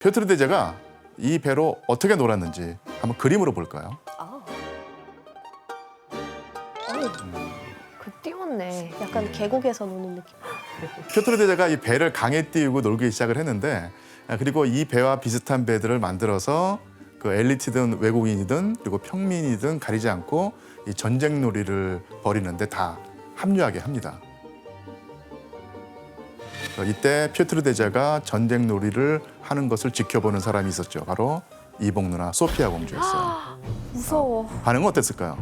피오트르 대제가 이 배로 어떻게 놀았는지 한번 그림으로 볼까요? 그 띄웠네. 약간 계곡에서 노는 느낌. 피오트르 대제가 이 배를 강에 띄우고 놀기 시작을 했는데, 그리고 이 배와 비슷한 배들을 만들어서 그 엘리트든 외국인이든 그리고 평민이든 가리지 않고 이 전쟁 놀이를 벌이는데 다 합류하게 합니다. 이때 피오트르 대제가 전쟁 놀이를 하는 것을 지켜보는 사람이 있었죠. 바로 이복 누나 소피아 공주였어요. 무서워. 반응은 어땠을까요?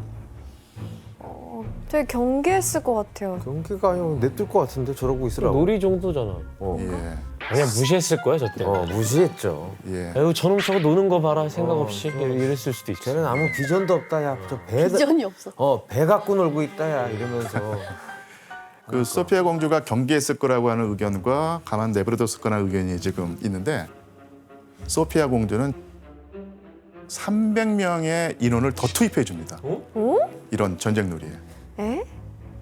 되게 경계했을 것 같아요. 경기가 아니고 내뜰 것 같은데 저러고 있으라고. 놀이 정도잖아. 예, 그냥 무시했을 거야, 저 때. 무시했죠. 예. 아유, 저놈 저거 노는 거 봐라 생각 없이 이랬을 수도 있지. 쟤는 아무 비전도 없다. 야, 저 배. 비전이 없어. 배 갖고 놀고 있다. 야, 이러면서. 그 소피아 공주가 경계했을 거라고 하는 의견과 가만 내버려뒀을 거라는 의견이 지금 있는데, 소피아 공주는 300명의 인원을 더 투입해 줍니다. 이런 전쟁 놀이에. 에?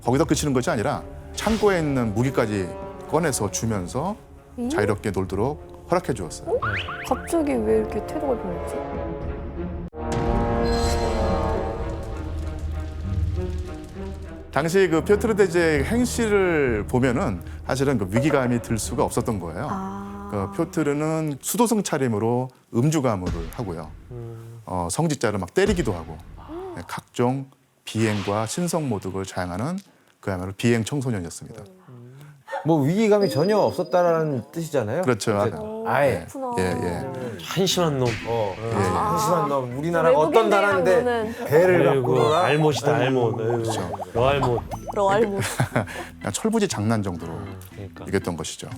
거기서 그치는 것이 아니라 창고에 있는 무기까지 꺼내서 주면서 자유롭게 놀도록 허락해 주었어요. 갑자기 왜 이렇게 태도가 변했지? 당시 그 피오트르 대제의 행실을 보면은 사실은 그 위기감이 들 수가 없었던 거예요. 그 피오트르는 수도승 차림으로 음주 가무를 하고요. 성직자를 막 때리기도 하고, 각종 비행과 신성 모독을 자행하는 그야말로 비행 청소년이었습니다. 뭐 위기감이 전혀 없었다라는 뜻이잖아요. 그렇죠. 아예. 예. 한심한 놈. 한심한 놈. 우리나라가 어떤 외국인들이랑 나라인데 노는. 배를 갖고 아이고, 놀아? 알못이다, 알못. 그렇죠. 여알못. 러알못. 그냥 철부지 장난 정도로 그러니까. 이겼던 것이죠.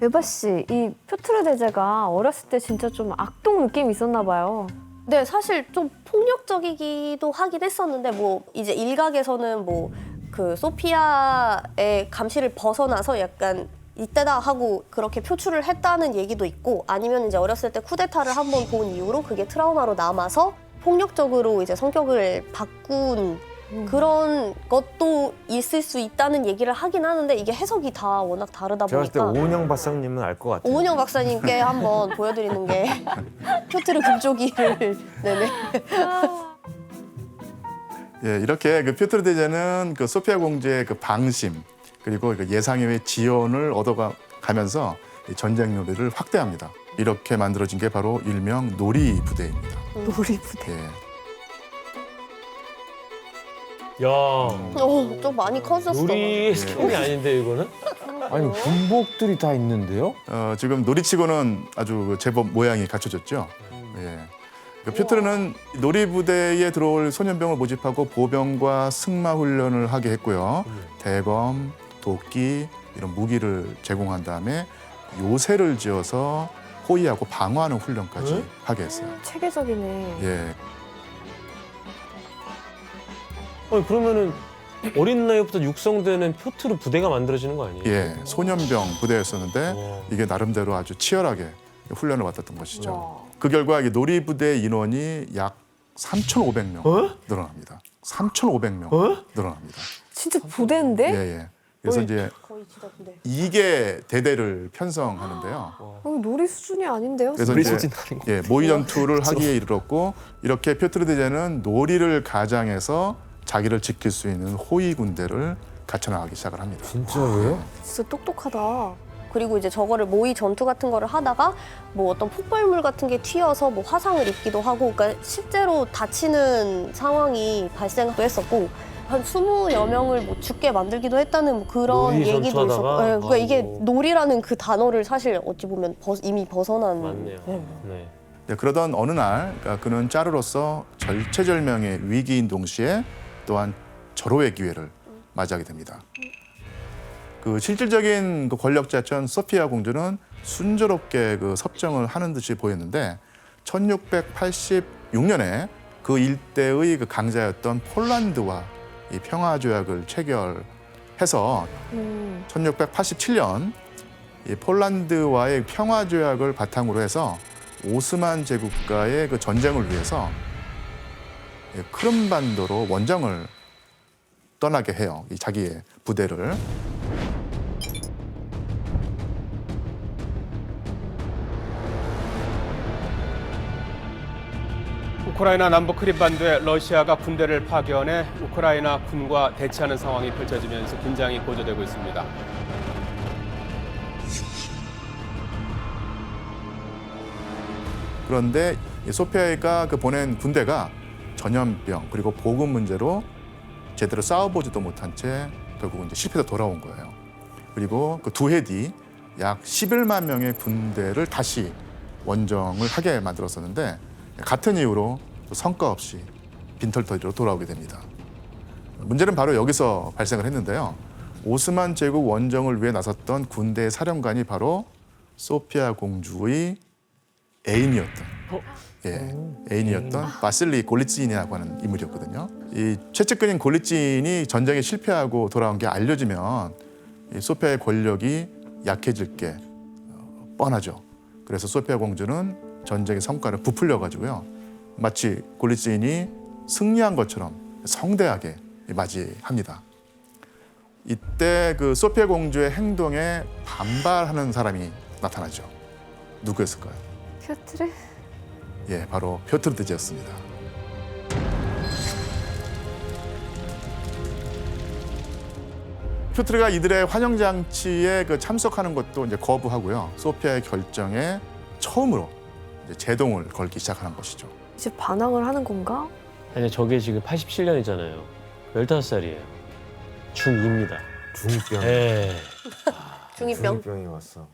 에바 씨, 이 피오트르 대제가 어렸을 때 진짜 좀 악동 느낌이 있었나 봐요. 네, 사실 좀 폭력적이기도 하긴 했었는데 뭐 이제 일각에서는 뭐 그 소피아의 감시를 벗어나서 약간 이때다 하고 그렇게 표출을 했다는 얘기도 있고, 아니면 이제 어렸을 때 쿠데타를 한번 본 이후로 그게 트라우마로 남아서 폭력적으로 이제 성격을 바꾼 그런 것도 있을 수 있다는 얘기를 하긴 하는데, 이게 해석이 다 워낙 다르다 제가 봤을 때 보니까 오은영 박사님은 알 것 같아요. 오은영 박사님께 한번 보여드리는 게 표트르 금쪽이를 네네. 예, 이렇게 그 피오트르 대제는 그 소피아 공주의 그 방심 그리고 그 예상외의 지원을 얻어가면서 이 전쟁 놀이를 확대합니다. 이렇게 만들어진 게 바로 일명 놀이 부대입니다. 놀이 부대. 예. 야, 좀 많이 커졌어. 놀이의 스킬이 아닌데 이거는? 아니 군복들이 다 있는데요? 지금 놀이치고는 아주 제법 모양이 갖춰졌죠. 예. 그 피오트르는 놀이 부대에 들어올 소년병을 모집하고 보병과 승마 훈련을 하게 했고요. 대검, 도끼 이런 무기를 제공한 다음에 요새를 지어서 호위하고 방어하는 훈련까지 하게 했어요. 체계적이네. 예. 아니, 그러면은 어린 나이부터 육성되는 표트르 부대가 만들어지는 거 아니에요? 예, 소년병 부대였었는데 와. 이게 나름대로 아주 치열하게 훈련을 받았던 것이죠. 와. 그 결과 이 놀이 부대 인원이 약 3,500명 늘어납니다. 3,500명 늘어납니다. 진짜 부대인데? 예. 그래서 이제 거의 진짜 근데. 2개 대대를 편성하는데요. 놀이 수준이 아닌데요? 그래서 이제 모의 전투를 하기에 이르렀고, 이렇게 피오트르 대제는 놀이를 가장해서 자기를 지킬 수 있는 호위 군대를 갖춰나가기 시작을 합니다. 진짜로요? 진짜 똑똑하다. 그리고 이제 저거를 모의 전투 같은 거를 하다가 뭐 어떤 폭발물 같은 게 튀어서 뭐 화상을 입기도 하고, 그러니까 실제로 다치는 상황이 발생도 했었고, 한 20여 명을 뭐 죽게 만들기도 했다는 뭐 그런 놀이 얘기도 전투하다가? 있었고, 네, 그러니까 이게 아이고. 놀이라는 그 단어를 사실 어찌 보면 이미 벗어난. 맞네요. 네. 네, 그러던 어느 날 그는 짜르로서 절체절명의 위기인 동시에 또한 절호의 기회를 맞이하게 됩니다. 그 실질적인 그 권력자였던 소피아 공주는 순조롭게 그 섭정을 하는 듯이 보였는데, 1686년에 그 일대의 그 강자였던 폴란드와 이 평화 조약을 체결해서 1687년 이 폴란드와의 평화 조약을 바탕으로 해서 오스만 제국과의 그 전쟁을 위해서 크림반도로 원정을 떠나게 해요. 이 자기의 부대를. 우크라이나 남부 크림반도에 러시아가 군대를 파견해 우크라이나 군과 대치하는 상황이 펼쳐지면서 긴장이 고조되고 있습니다. 그런데 이 소피아가 그 보낸 군대가 전염병 그리고 보급 문제로 제대로 싸워보지도 못한 채 결국 이제 실패해서 돌아온 거예요. 그리고 그 두 해 뒤 약 11만 명의 군대를 다시 원정을 하게 만들었었는데 같은 이유로 또 성과 없이 빈털터리로 돌아오게 됩니다. 문제는 바로 여기서 발생을 했는데요. 오스만 제국 원정을 위해 나섰던 군대 사령관이 바로 소피아 공주의 애인이었던 애인이었던 바실리 골리츠인이라고 하는 인물이었거든요. 이 최측근인 골리츠인이 전쟁에 실패하고 돌아온 게 알려지면 이 소피아의 권력이 약해질 게 뻔하죠. 그래서 소피아 공주는 전쟁의 성과를 부풀려 가지고요. 마치 골리츠인이 승리한 것처럼 성대하게 맞이합니다. 이때 그 소피아 공주의 행동에 반발하는 사람이 나타나죠. 누구였을까요? 퓨트르? 예, 바로 표트르 대제였습니다. 표트르가 이들의 환영 장치에 그 참석하는 것도 이제 거부하고요. 소피아의 결정에 처음으로 이제 제동을 걸기 시작하는 것이죠. 이제 반항을 하는 건가? 아니 저게 지금 87년이잖아요. 15살이에요. 중2입니다. 중병. 예. 중이병. 중병이 왔어.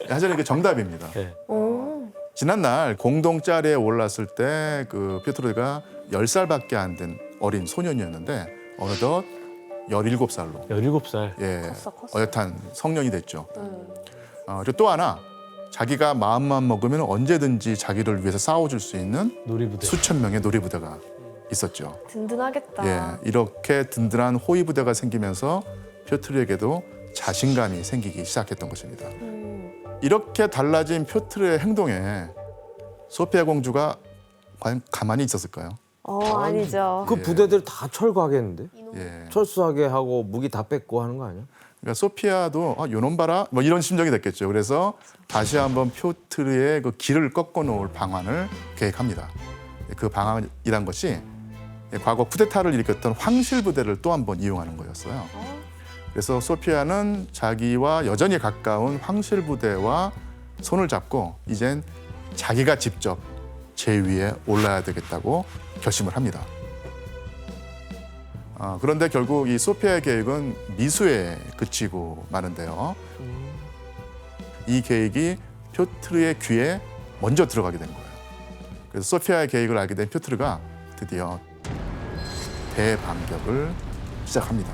하지만 이게 정답입니다. 예. 오. 지난날 공동 자리에 올랐을 때 그 표트르가 10살밖에 안 된 어린 소년이었는데 어느덧 17살로 17살. 예, 컸어. 어엿한 성년이 됐죠. 그리고 또 하나 자기가 마음만 먹으면 언제든지 자기를 위해서 싸워줄 수 있는 놀이부대. 수천 명의 놀이부대가 있었죠. 든든하겠다. 예, 이렇게 든든한 호위부대가 생기면서 표트르에게도 자신감이 생기기 시작했던 것입니다. 이렇게 달라진 표트르의 행동에 소피아 공주가 과연 가만히 있었을까요? 아니죠. 그 부대들 다 철거하겠는데? 예. 철수하게 하고 무기 다 뺏고 하는 거 아니야? 그러니까 소피아도 요놈 봐라 뭐 이런 심정이 됐겠죠. 그래서 다시 한번 표트르의 그 길을 꺾어 놓을 방안을 계획합니다. 그 방안이란 것이 과거 쿠데타를 일으켰던 황실 부대를 또 한번 이용하는 거였어요. 그래서 소피아는 자기와 여전히 가까운 황실 부대와 손을 잡고 이젠 자기가 직접 제위에 올라야 되겠다고 결심을 합니다. 그런데 결국 이 소피아의 계획은 미수에 그치고 마는데요. 이 계획이 표트르의 귀에 먼저 들어가게 된 거예요. 그래서 소피아의 계획을 알게 된 표트르가 드디어 대반격을 시작합니다.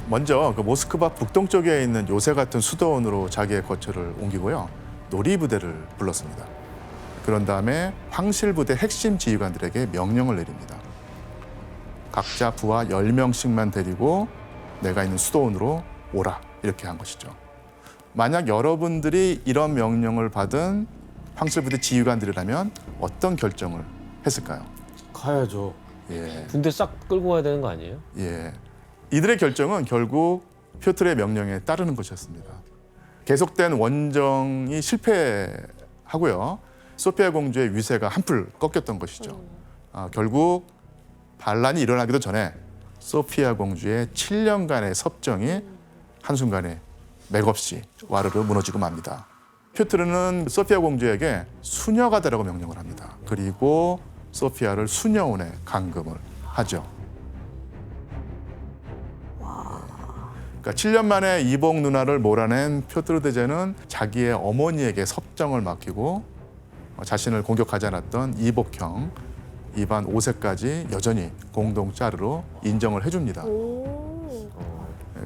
먼저 그 모스크바 북동쪽에 있는 요새 같은 수도원으로 자기의 거처를 옮기고요. 놀이부대를 불렀습니다. 그런 다음에 황실부대 핵심 지휘관들에게 명령을 내립니다. 각자 부하 10명씩만 데리고 내가 있는 수도원으로 오라 이렇게 한 것이죠. 만약 여러분들이 이런 명령을 받은 황실부대 지휘관들이라면 어떤 결정을 했을까요? 가야죠. 예, 군대 싹 끌고 가야 되는 거 아니에요? 예. 이들의 결정은 결국 표트르의 명령에 따르는 것이었습니다. 계속된 원정이 실패하고요. 소피아 공주의 위세가 한풀 꺾였던 것이죠. 결국 반란이 일어나기도 전에 소피아 공주의 7년간의 섭정이 한순간에 맥없이 와르르 무너지고 맙니다. 표트르는 소피아 공주에게 수녀가 되라고 명령을 합니다. 그리고 소피아를 수녀원에 감금을 하죠. 그러니까 7년 만에 이복 누나를 몰아낸 표트르 대제는 자기의 어머니에게 섭정을 맡기고 자신을 공격하지 않았던 이복형 이반 5세까지 여전히 공동 짜르로 인정을 해줍니다.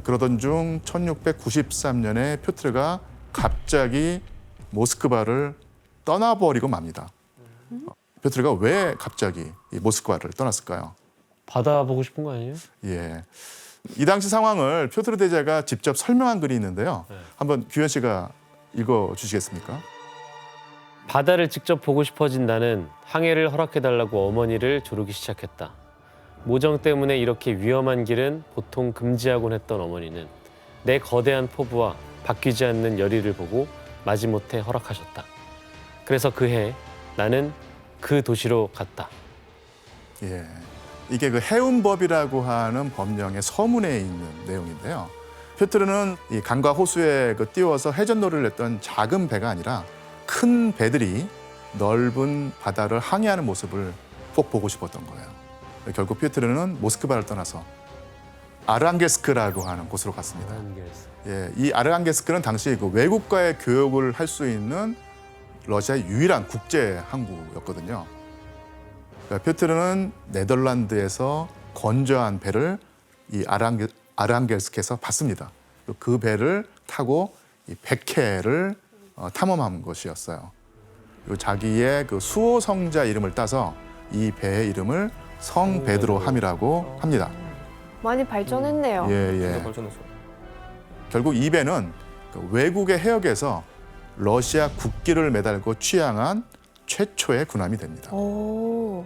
그러던 중 1693년에 표트르가 갑자기 모스크바를 떠나버리고 맙니다. 표트르가 왜 갑자기 이 모스크바를 떠났을까요? 바다 보고 싶은 거 아니에요? 예. 이 당시 상황을 표트르 대제가 직접 설명한 글이 있는데요. 한번 규현 씨가 읽어 주시겠습니까? 바다를 직접 보고 싶어진 나는 항해를 허락해달라고 어머니를 조르기 시작했다. 모정 때문에 이렇게 위험한 길은 보통 금지하곤 했던 어머니는 내 거대한 포부와 바뀌지 않는 열의를 보고 마지못해 허락하셨다. 그래서 그해 나는 그 도시로 갔다. 예. 이게 그 해운법이라고 하는 법령의 서문에 있는 내용인데요. 퓨트르는 이 강과 호수에 그 띄워서 해전놀이를 했던 작은 배가 아니라 큰 배들이 넓은 바다를 항해하는 모습을 꼭 보고 싶었던 거예요. 결국 퓨트르는 모스크바를 떠나서 아르한겔스크라고 하는 곳으로 갔습니다. 예, 이 아르한겔스크는 당시 그 외국과의 교역을 할 수 있는 러시아의 유일한 국제 항구였거든요. 그러니까 퓨트르는 네덜란드에서 건조한 배를 이 아르한겔스크에서 봤습니다. 그 배를 타고 이 백해를 탐험한 것이었어요. 그리고 자기의 그 수호 성자 이름을 따서 이 배의 이름을 성 베드로함이라고 합니다. 많이 발전했네요. 예, 예. 결국 이 배는 그 외국의 해역에서 러시아 국기를 매달고 취항한 최초의 군함이 됩니다. 오.